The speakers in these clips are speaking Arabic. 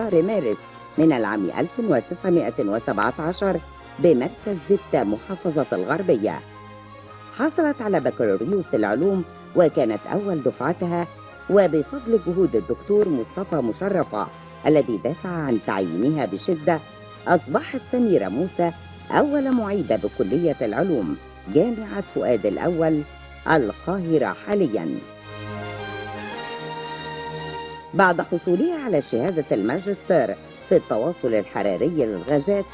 شهر مارس من العام 1917 بمركز زفتة محافظة الغربية. حصلت على بكالوريوس العلوم وكانت أول دفعتها، وبفضل جهود الدكتور مصطفى مشرفة الذي دافع عن تعيينها بشدة أصبحت سميرة موسى أول معيدة بكلية العلوم جامعة فؤاد الأول القاهرة حالياً. بعد حصولها على شهادة الماجستير في التواصل الحراري للغازات،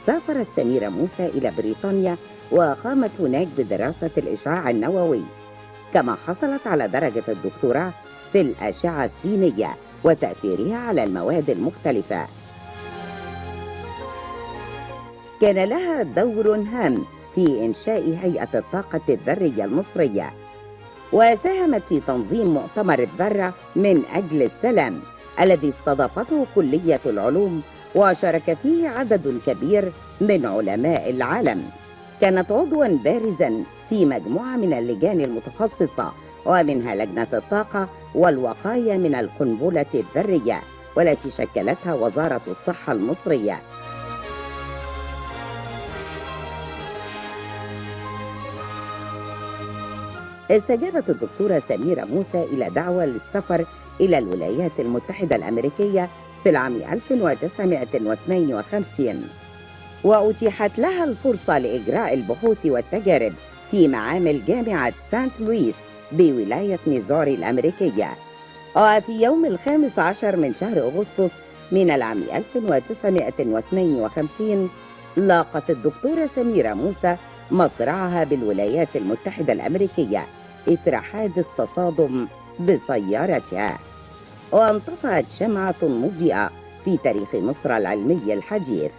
سافرت سميرة موسى إلى بريطانيا وقامت هناك بدراسة الإشعاع النووي، كما حصلت على درجة الدكتوراه في الأشعة السينية وتأثيرها على المواد المختلفة. كان لها دور هام في إنشاء هيئة الطاقة الذرية المصرية، وساهمت في تنظيم مؤتمر الذرة من أجل السلام الذي استضافته كلية العلوم، وشارك فيه عدد كبير من علماء العالم. كانت عضواً بارزاً في مجموعة من اللجان المتخصصة، ومنها لجنة الطاقة والوقاية من القنبلة الذرية، والتي شكلتها وزارة الصحة المصرية. استجابت الدكتورة سميرة موسى إلى دعوة للسفر إلى الولايات المتحدة الأمريكية في العام 1952، وأتيحت لها الفرصة لإجراء البحوث والتجارب في معامل جامعة سانت لويس بولاية ميزوري الأمريكية. وفي يوم 15 من شهر أغسطس من العام 1952 لاقت الدكتورة سميرة موسى مصرعها بالولايات المتحدة الأمريكية إثر حادث تصادم بسيارتها، وانطفأت شمعة مضيئة في تاريخ مصر العلمي الحديث.